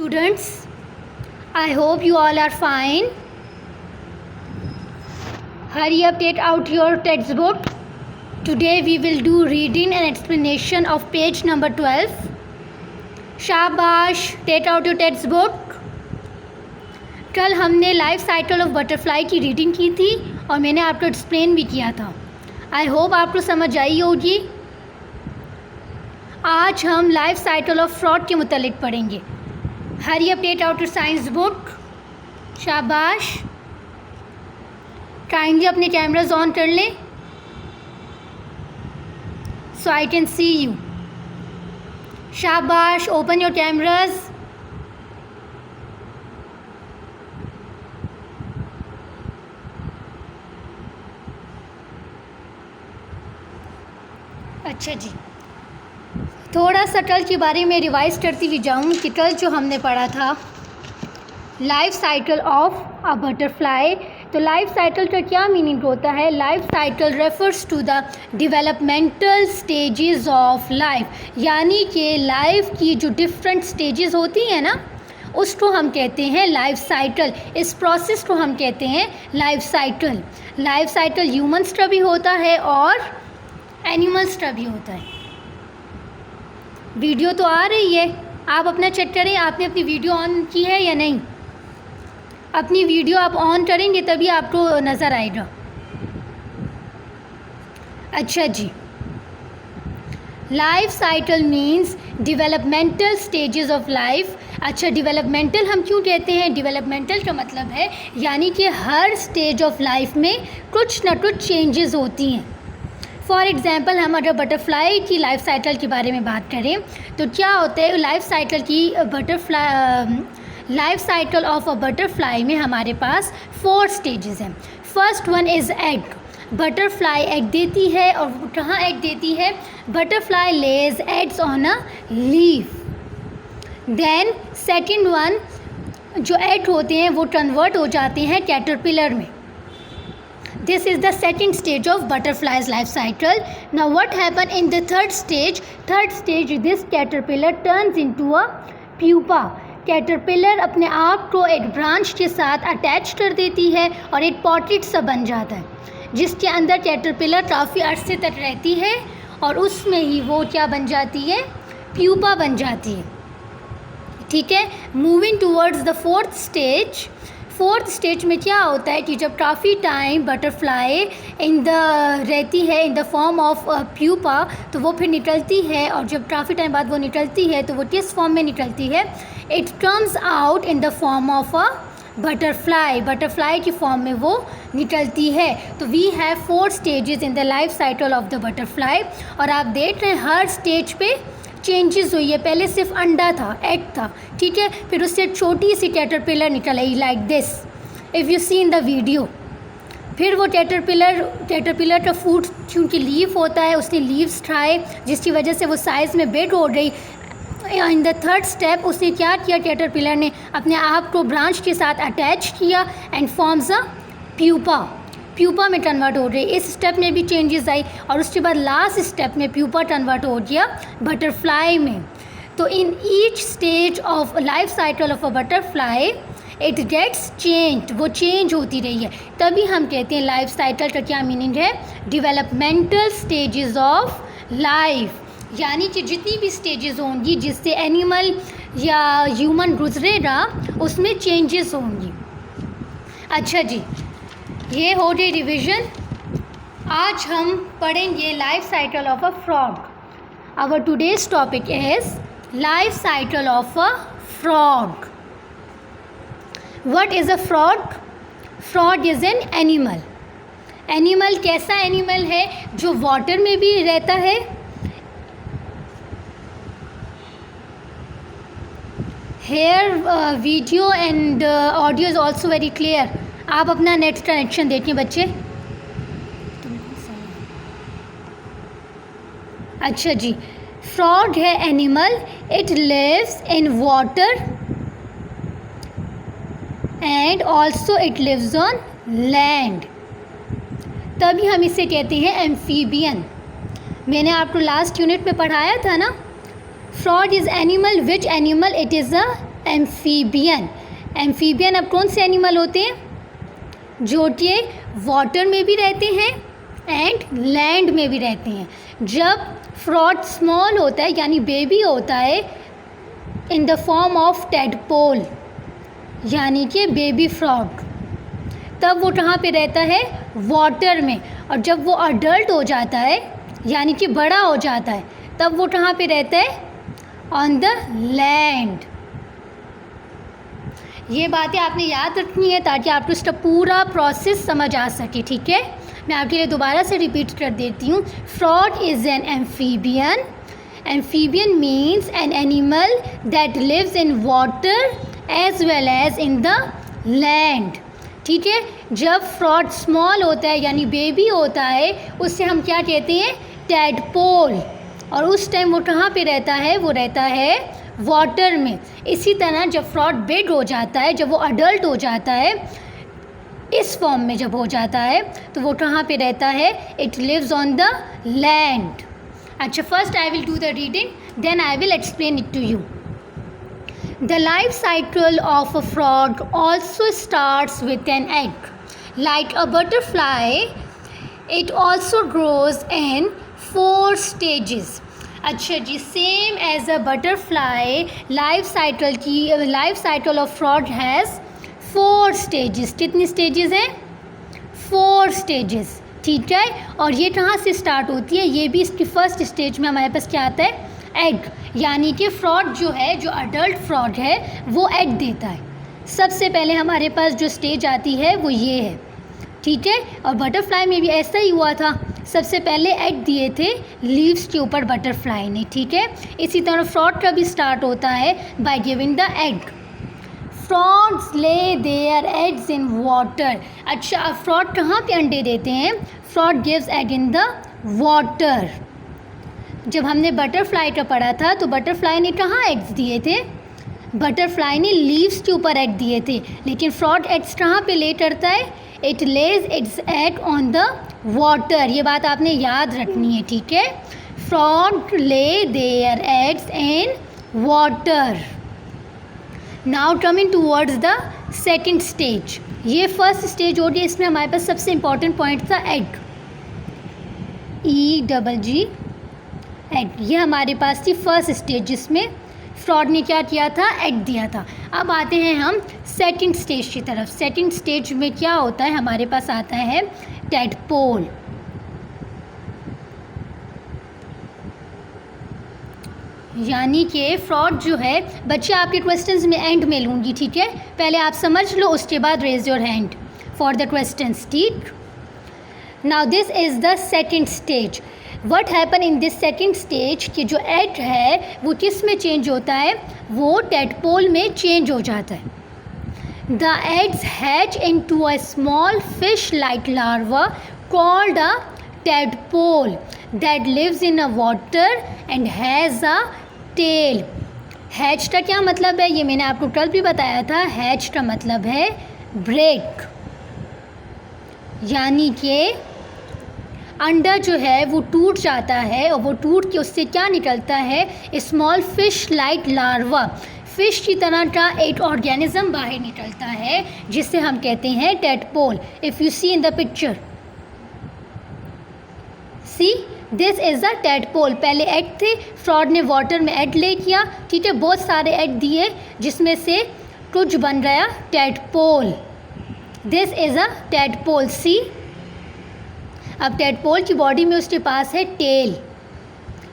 students. I hope you all are fine. Hurry up, take out your textbook. Today we will do reading and explanation of page number 12. शाबाश, take out your textbook. कल हमने life cycle of butterfly की reading की थी और मैंने आपको explain भी किया था. आई होप आपको समझ आई होगी. आज हम लाइफ साइकिल ऑफ फ्रॉड के मुतालिक पढ़ेंगे. Hurry up, take out your science book. शाबाश. काइंडली अपने कैमराज ऑन कर लें so I can see you. शाबाश. Open your cameras. अच्छा जी, थोड़ा सा कल के बारे में रिवाइज करती हुई जाऊँ कि कल जो हमने पढ़ा था life cycle of a butterfly. तो लाइफ साइकिल का क्या मीनिंग होता है? Life cycle refers to the developmental stages of life, यानी कि लाइफ की जो डिफरेंट स्टेजेस होती हैं ना, उसको हम कहते हैं लाइफ साइकिल. इस प्रोसेस को हम कहते हैं life cycle. Life cycle humans का भी होता है और एनिमल्स का भी होता है. वीडियो तो आ रही है, आप अपना चेक करें. आपने अपनी वीडियो ऑन की है या नहीं? अपनी वीडियो आप ऑन करेंगे तभी आपको नज़र आएगा. अच्छा जी, life cycle means developmental stages of life. अच्छा, डेवलपमेंटल हम क्यों कहते हैं? डेवलपमेंटल का मतलब है यानी कि हर स्टेज ऑफ लाइफ में कुछ ना कुछ चेंजेस होती हैं. फॉर एग्ज़ाम्पल, हम अगर बटरफ्लाई की लाइफ साइकिल के बारे में बात करें तो क्या होता है लाइफ साइकिल की life cycle of a butterfly में हमारे पास 4 स्टेजेस हैं. First one is egg. Butterfly egg देती है और कहाँ एग देती है? Butterfly lays eggs on a leaf. Then second one, जो एग होते हैं वो कन्वर्ट हो जाते हैं कैटरपिलर में. This is the second stage of butterfly's life cycle. Now what happened in the third stage? Third stage, this caterpillar turns into a pupa. Caterpillar अपने आप को एक ब्रांच के साथ अटैच कर देती है और एक पॉकेट सा बन जाता है जिसके अंदर कैटरपिलर काफ़ी अरसे तक रहती है और उसमें ही वो क्या बन जाती है? प्यूपा बन जाती है. ठीक है. Moving towards the fourth stage. Fourth stage में क्या होता है कि जब काफ़ी टाइम बटरफ्लाई रहती है इन द फॉर्म ऑफ प्यूपा, तो वो फिर निकलती है और जब काफ़ी टाइम बाद वो निकलती है तो वो किस फॉर्म में निकलती है? It comes out in the form of a butterfly. Butterfly की फॉर्म में वो निकलती है. तो we have 4 stages in the life cycle of the butterfly. और आप देख रहे हैं हर स्टेज पे चेंजेस हुई है. पहले सिर्फ अंडा था, एग था, ठीक है. फिर उससे छोटी सी कैटरपिलर निकल आई like this, if you see in the video. फिर वो कैटरपिलर का फूड क्योंकि लीफ होता है, उसने लीव्स खाए जिसकी वजह से वो साइज़ में बिग हो गई. इन द थर्ड स्टेप उसने क्या किया? कैटरपिलर ने अपने आप को ब्रांच के साथ अटैच किया एंड फॉर्म्स अ प्यूपा में कन्वर्ट हो गई. इस स्टेप में भी चेंजेस आई और उसके बाद लास्ट स्टेप में प्यूपा कन्वर्ट हो गया बटरफ्लाई में. तो in each stage of life cycle of a butterfly it gets change. वो चेंज होती रही है. तभी हम कहते हैं लाइफ साइकिल का क्या मीनिंग है? डेवलपमेंटल स्टेजेस ऑफ लाइफ, यानी कि जितनी भी स्टेजेस होंगी जिससे एनिमल या ह्यूमन गुजरेगा उसमें चेंजेस होंगी. अच्छा जी, ये हो गई रिविज़न. आज हम पढ़ेंगे life cycle of a frog. Our today's topic is life cycle of a frog. What is a frog? Frog is an animal. Animal कैसा एनिमल है? जो वाटर में भी रहता है, here video and audio is also very clear. आप अपना net connection देखिए बच्चे. अच्छा जी, फ्रॉग है animal. It lives in water and also it lives on land. तभी हम इसे कहते हैं एम्फीबियन. मैंने आपको लास्ट यूनिट में पढ़ाया था ना. Frog is animal. Which animal? It is a amphibian. Amphibian अब कौन से एनिमल होते हैं? जो कि वाटर में भी रहते हैं एंड लैंड में भी रहते हैं। जब फ्रॉड स्मॉल होता है यानी बेबी होता है इन द फॉर्म ऑफ टेडपोल यानी कि बेबी फ्रॉड, तब वो कहाँ पे रहता है? वाटर में। और जब वो अडल्ट हो जाता है यानी कि बड़ा हो जाता है तब वो कहाँ पे रहता है? On the land. ये बातें आपने याद रखनी है ताकि आपको इसका पूरा प्रोसेस समझ आ सके, ठीक है? मैं आपके लिए दोबारा से रिपीट कर देती हूँ। Frog is an amphibian. Amphibian means an animal that lives in water as well as in the land, ठीक है? जब फ्रॉड स्मॉल होता है यानी बेबी होता है उससे हम क्या कहते हैं? टेडपोल। और उस टाइम वो कहाँ पे रहता है? वो रहता है वाटर में। इसी तरह जब फ्रॉड बिग हो जाता है, जब वो अडल्ट हो जाता है, इस फॉर्म में जब हो जाता है तो वो कहाँ पे रहता है? It lives on the land. अच्छा, first I will do the reading then I will explain it to you. The life cycle of a frog also starts with an egg. Like a butterfly, it also grows in 4 stages. अच्छा जी, same as a butterfly life cycle of frog has 4 stages. कितनी stages हैं? 4 stages, ठीक है? और ये कहाँ से स्टार्ट होती है? ये भी इसकी फर्स्ट स्टेज में हमारे पास क्या आता है? एग। यानी कि फ्रॉड जो है, जो अडल्ट फ्रॉड है, वो एग देता है। सबसे पहले हमारे पास जो स्टेज आती है वो ये है, ठीक है? और बटरफ्लाई में भी ऐसा ही हुआ था। सबसे पहले एग दिए थे लीव्स के ऊपर बटरफ्लाई ने, ठीक है? इसी तरह फ्रॉड का भी स्टार्ट होता है by giving the egg. Frauds lay their eggs in water. अच्छा, अब फ्रॉड कहाँ पे अंडे देते हैं? Fraud gives egg in the water. जब हमने बटरफ्लाई का पढ़ा था तो बटरफ्लाई ने कहाँ एग्स दिए थे? बटरफ्लाई ने लीव्स के ऊपर एग दिए थे। लेकिन फ्रॉड एग्स कहाँ पे ले करता है? It Lay's it's egg on the water. ये बात आपने याद रखनी है, ठीक है? Fraud lay their eggs in water. Now coming towards the second stage. ये फर्स्ट स्टेज हो गई, इसमें हमारे पास सबसे इंपॉर्टेंट पॉइंट था एग, EGG एग। ये हमारे पास थी फर्स्ट स्टेज जिसमें फ्रॉड ने क्या किया था? एग दिया था। अब आते हैं हम सेकंड स्टेज की तरफ। सेकंड स्टेज में क्या होता है? हमारे पास आता है टेडपोल। यानी कि फ्रॉड जो है, बच्चे आपके क्वेश्चंस में एंड में लूँगी, ठीक है? पहले आप समझ लो, उसके बाद raise your hand for the questions, ठीक? Now this is the second stage. What happen in this second stage कि जो एग है वो किस में चेंज होता है? वो टेडपोल में चेंज हो जाता है। The eggs hatch into a small fish like larva called a tadpole that lives in a water and has a tail. Hatch का क्या मतलब है? ये मैंने आपको कल भी बताया था। हैच का मतलब है ब्रेक, यानी कि अंडा जो है वो टूट जाता है और वो टूट के उससे क्या निकलता है? Small fish like larva. Fish की तरह का एक ऑर्गेनिज्म बाहर निकलता है जिसे हम कहते हैं tadpole. If you see in the picture, see this is a tadpole. पहले एग थे, फ्रॉड ने वाटर में एग ले किया, ठीक है? बहुत सारे एग दिए जिसमें से कुछ बन गया tadpole. This is a tadpole, see. अब टेडपोल की बॉडी में उसके पास है टेल,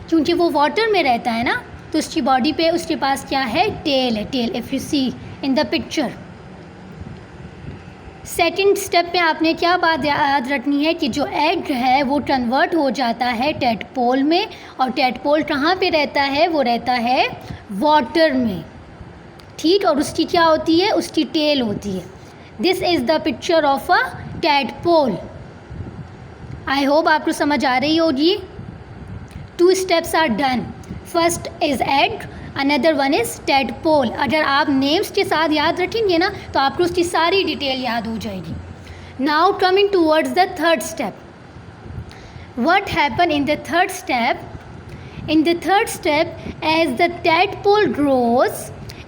क्योंकि वो वाटर में रहता है ना, तो उसकी बॉडी पे उसके पास क्या है? टेल है, tail. If you see in the picture. Second step में आपने क्या बात याद रखनी है कि जो एग है वो कन्वर्ट हो जाता है टेडपोल में। और टेडपोल कहाँ पे रहता है? वो रहता है वाटर में, ठीक? और उसकी क्या होती है? उसकी टेल होती है। This is the picture of a tadpole. I hope आपको समझ आ रही होगी। 2 steps are done. First is egg, another one is tadpole. अगर आप नेम्स के साथ याद रखेंगे ना तो आपको उसकी सारी डिटेल याद हो जाएगी। Now coming towards the third step. What happen in the third step? In the third step, as the tadpole grows,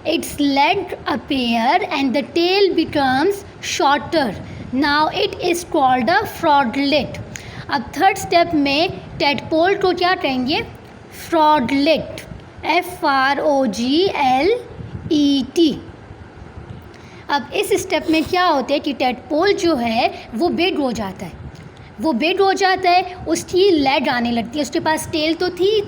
its leg appear and the tail becomes shorter. Now it is called a froglet. अब third step में tadpole को क्या कहेंगे? फ्रॉगलेट. FROGLET. अब इस step में क्या होता है कि टेडपोल जो है वो बिग हो जाता है. वो बिग हो जाता है, उसकी लेग आने लगती है. उसके पास टेल तो थी,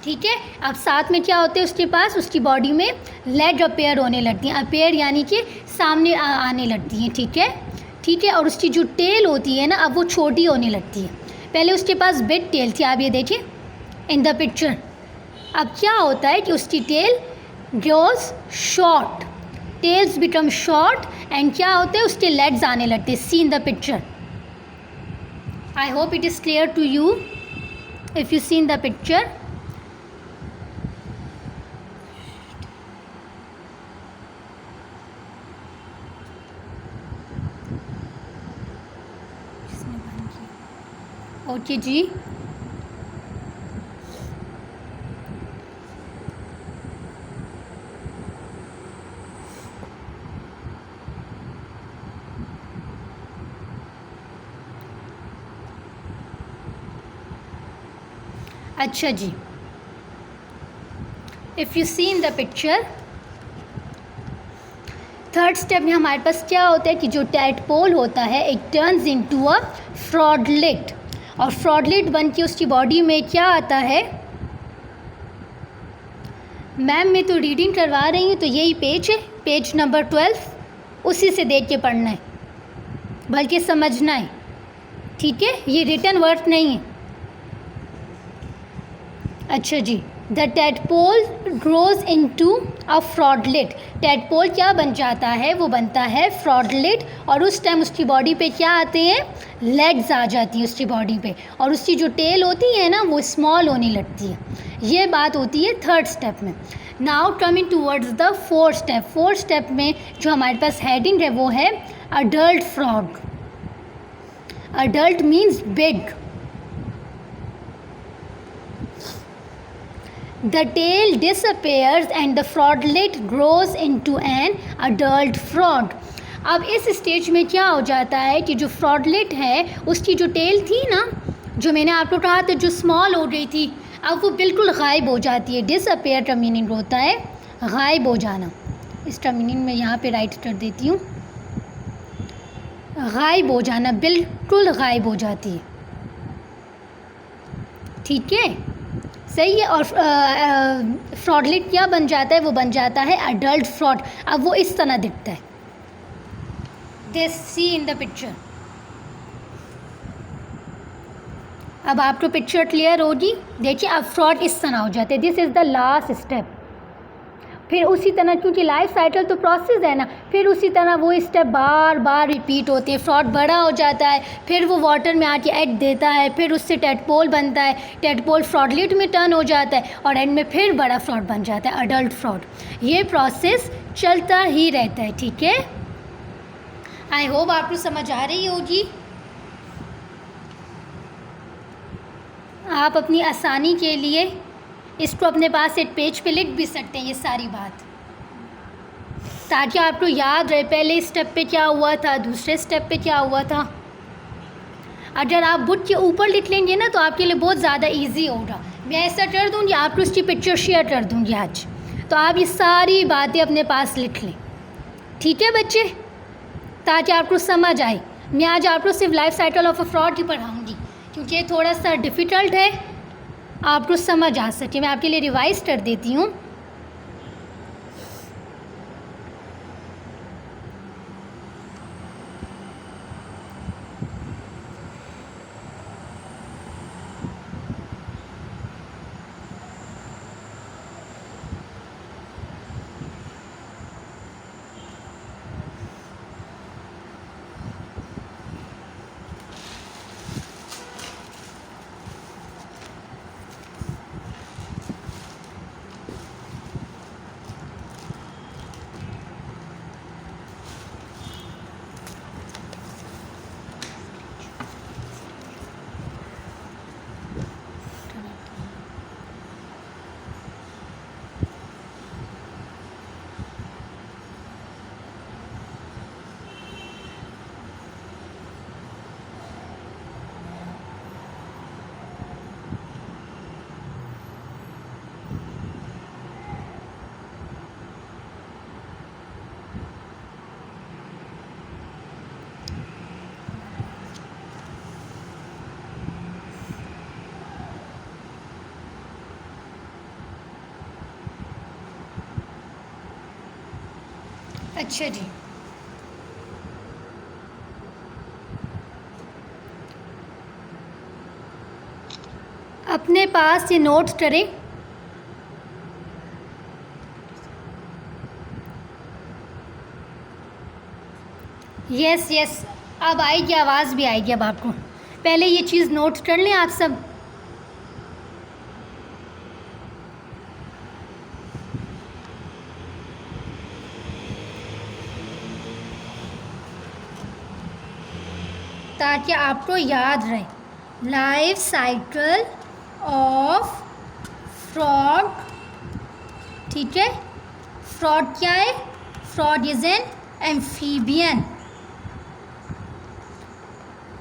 ठीक है. अब साथ में क्या होते हैं उसके पास, उसकी बॉडी में लेग अपेयर होने लगती हैं. अपेयर यानी कि सामने आने लगती हैं, ठीक है. और उसकी जो टेल होती है ना, अब वो छोटी होने लगती है. पहले उसके पास बिग टेल थी, आप ये देखिए इन द पिक्चर. अब क्या होता है कि उसकी tail grows short, tails become short and क्या होते हैं उसके लेग्स आने लगते हैं. See in the picture. I hope it is clear to you if you see in the picture. Okay जी. अच्छा जी. If you see in the picture, third step में हमारे पास क्या होता है कि जो टेडपोल होता है इट टर्न्स इनटू अ फ्रॉगलेट. और फ्रॉगलेट बन के उसकी बॉडी में क्या आता है? मैम मैं तो रीडिंग करवा रही हूँ, तो यही पेज है, पेज नंबर 12. उसी से देख के पढ़ना है, बल्कि समझना है, ठीक है. ये रिटन वर्ड नहीं है. अच्छा जी. The tadpole grows into a froglet. Tadpole क्या बन जाता है? वो बनता है फ्रॉगलेट. और उस टाइम उसकी बॉडी पे क्या आते हैं? लेग्स आ जाती हैं उसकी बॉडी पे. और उसकी जो टेल होती है ना, वो स्मॉल होने लगती है. ये बात होती है थर्ड स्टेप में. Now coming towards the fourth step. Fourth step में जो हमारे पास हेडिंग है वो है adult frog. Adult means big. The tail disappears and the froglet grows into an adult frog. अब इस स्टेज में क्या हो जाता है कि जो फ्रॉगलेट है उसकी जो टेल थी ना, जो मैंने आपको कहा था जो स्मॉल हो गई थी, अब वो बिल्कुल गायब हो जाती है. डिसअपेयर का मीनिंग होता है गायब हो जाना. इसका मीनिंग मैं यहाँ पे राइट कर देती हूँ. गायब हो जाना, बिल्कुल गायब हो जाती है, ठीक है, सही है. और फ्रॉगलेट क्या बन जाता है? वो बन जाता है अडल्ट फ्रॉग. अब वो इस तरह दिखता है. This see in the picture. अब आपको पिक्चर क्लियर होगी. देखिए अब फ्रॉग इस तरह हो जाते हैं. This is the last step. फिर उसी तरह, क्योंकि लाइफ साइकिल तो प्रोसेस है ना, फिर उसी तरह वो स्टेप बार बार रिपीट होते हैं. फ्रॉग बड़ा हो जाता है, फिर वो वाटर में आके एग देता है, फिर उससे टेडपोल बनता है, टेडपोल फ्रॉगलेट में टर्न हो जाता है और एंड में फिर बड़ा फ्रॉग बन जाता है, अडल्ट फ्रॉग. ये प्रोसेस चलता ही रहता है, ठीक है. आई होप आपको समझ आ रही होगी. आप अपनी आसानी के लिए इसको अपने पास एक पेज पे लिख भी सकते हैं, ये सारी बात, ताकि आपको याद रहे पहले स्टेप पे क्या हुआ था, दूसरे स्टेप पे क्या हुआ था. अगर आप बुक के ऊपर लिख लेंगे ना तो आपके लिए बहुत ज़्यादा इजी होगा. मैं ऐसा कर दूँगी, आपको उसकी पिक्चर शेयर कर दूँगी आज, तो आप ये सारी बातें अपने पास लिख लें, ठीक है बच्चे, ताकि आपको समझ आए. मैं आज आपको सिर्फ life cycle of a frog ही पढ़ाऊँगी, क्योंकि ये थोड़ा सा डिफ़िकल्ट है, आपको समझ आ सके. मैं आपके लिए रिवाइज कर देती हूँ. अच्छा जी, अपने पास ये नोट्स करें। यस यस, अब आएगी आवाज़ भी आएगी अब आपको। पहले ये चीज़ नोट कर लें आप सब। ताकि आपको याद रहे। लाइफ साइकिल ऑफ फ्रॉग, ठीक है। फ्रॉग क्या है? Frog is an amphibian.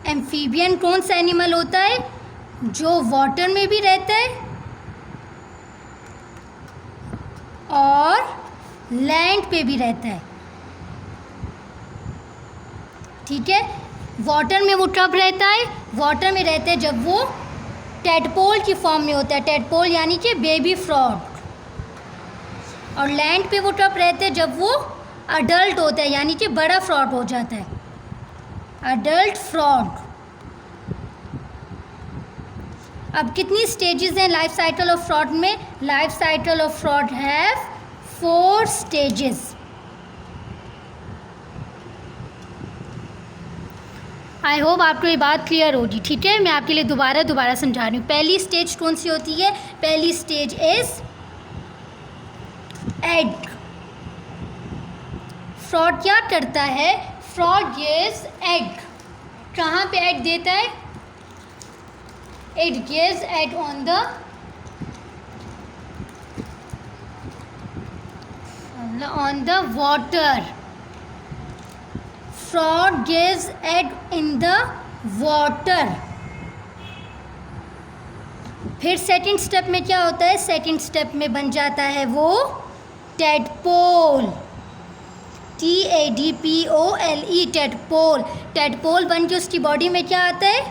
Amphibian कौन सा एनिमल होता है? जो वाटर में भी रहता है और लैंड पे भी रहता है, ठीक है। वाटर में वो कब रहता है? वाटर में रहता है जब वो टेडपोल की फॉर्म में होता है। टेडपोल यानी कि बेबी फ्रॉग। और लैंड पे वो कब रहते हैं? जब वो अडल्ट होता है यानी कि बड़ा फ्रॉग हो जाता है, अडल्ट फ्रॉग। अब कितनी स्टेजेस हैं लाइफ साइकिल ऑफ फ्रॉग में? Life cycle of frog have 4 stages. I hope आपको ये बात क्लियर होगी, ठीक है। मैं आपके लिए दोबारा समझा रही हूँ। पहली स्टेज कौन सी होती है? पहली स्टेज इज एग। फ्रॉग क्या करता है? Frog gives egg. कहाँ पे एग देता है? It gives egg on the water. Frog gives egg in the water. फिर सेकंड स्टेप में क्या होता है? सेकंड स्टेप में बन जाता है वो टेडपोल, TADPOLE, टेडपोल। टेडपोल बन के उसकी बॉडी में क्या आता है?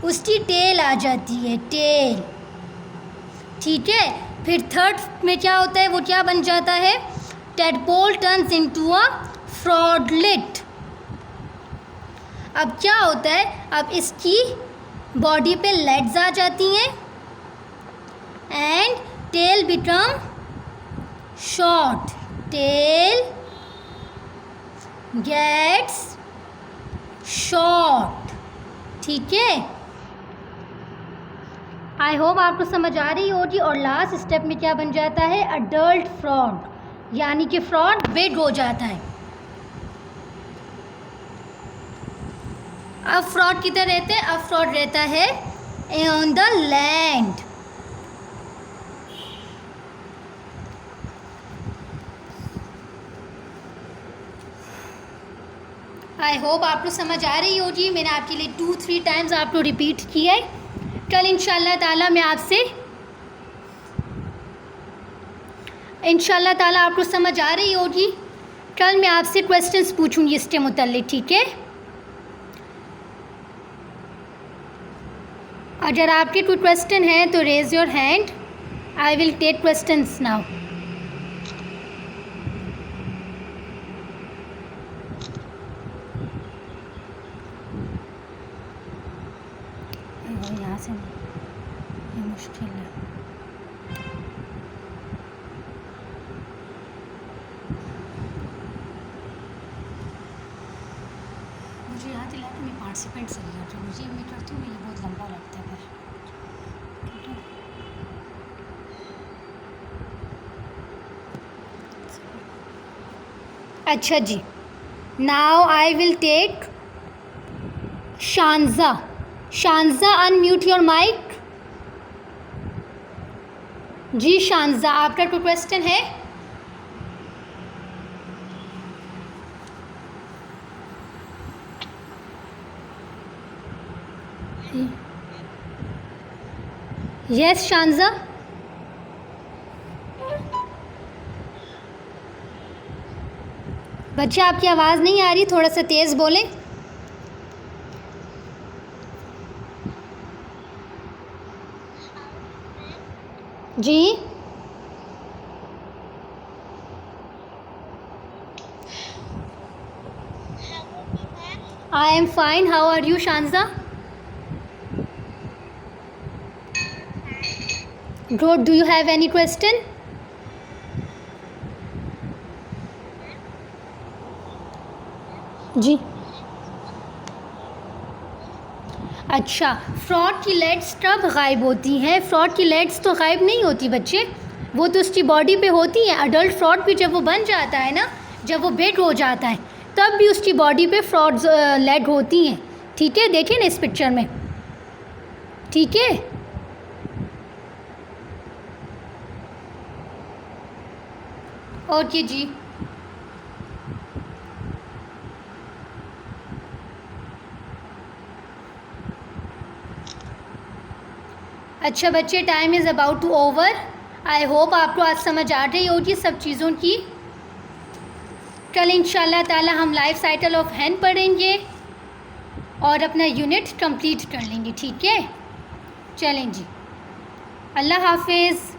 उसकी टेल आ जाती है, टेल, ठीक है। फिर थर्ड में क्या होता है? वो क्या बन जाता है? Tadpole turns into a froglet. अब क्या होता है? अब इसकी बॉडी पे लेग्स आ जाती हैं and tail become short, tail gets short, ठीक है। आई होप आपको समझ आ रही होगी। और लास्ट स्टेप में क्या बन जाता है? अडल्ट फ्रॉग, यानी कि फ्रॉग बिग हो जाता है। अब फ्रॉग किधर रहते हैं? अब फ्रॉग रहता है on the land. I hope आपको समझ आ रही होगी। मैंने आपके लिए 2-3 टाइम्स आपको रिपीट किया है। कल इंशाल्लाह ताला मैं आपसे आपको समझ आ रही होगी। कल मैं आपसे क्वेश्चंस पूछूंगी इसके मुताल्लिक, ठीक है। अगर आपके कोई क्वेश्चन है तो raise your hand, I will take questions now. यहाँ से ये मुश्किल है। मुझे याद दिला कि मैं पार्टिसिपेंट से लिया था। मुझे मैं करती हूँ, ये बहुत लंबा लगता है फिर। अच्छा जी, now I will take Shanza. Shanza, unmute your mic. जी शानजा, आपका कोई क्वेश्चन है? यस शानजा। बच्चे आपकी आवाज़ नहीं आ रही, थोड़ा सा तेज़ बोलें। जी I am fine, how are you Shanza? Good, do you have any question? जी अच्छा, फ्रॉड की लेट्स कब गायब होती हैं? फ्रॉड की लेट्स तो गायब नहीं होती बच्चे, वो तो उसकी बॉडी पे होती हैं। अडल्ट फ्रॉड भी जब वो बन जाता है ना, जब वो बिग हो जाता है, तब भी उसकी बॉडी पे फ्रॉड लेग होती हैं। ठीक है, देखिए ना इस पिक्चर में। ठीक है, ओके जी। अच्छा बच्चे, time is about to over. I hope आपको आज समझ आ रही होगी सब चीज़ों की। कल इंशाल्लाह ताला हम लाइफ साइकिल ऑफ हैन पढ़ेंगे और अपना यूनिट कंप्लीट कर लेंगे। ठीक है, चलें जी, अल्लाह हाफिज़।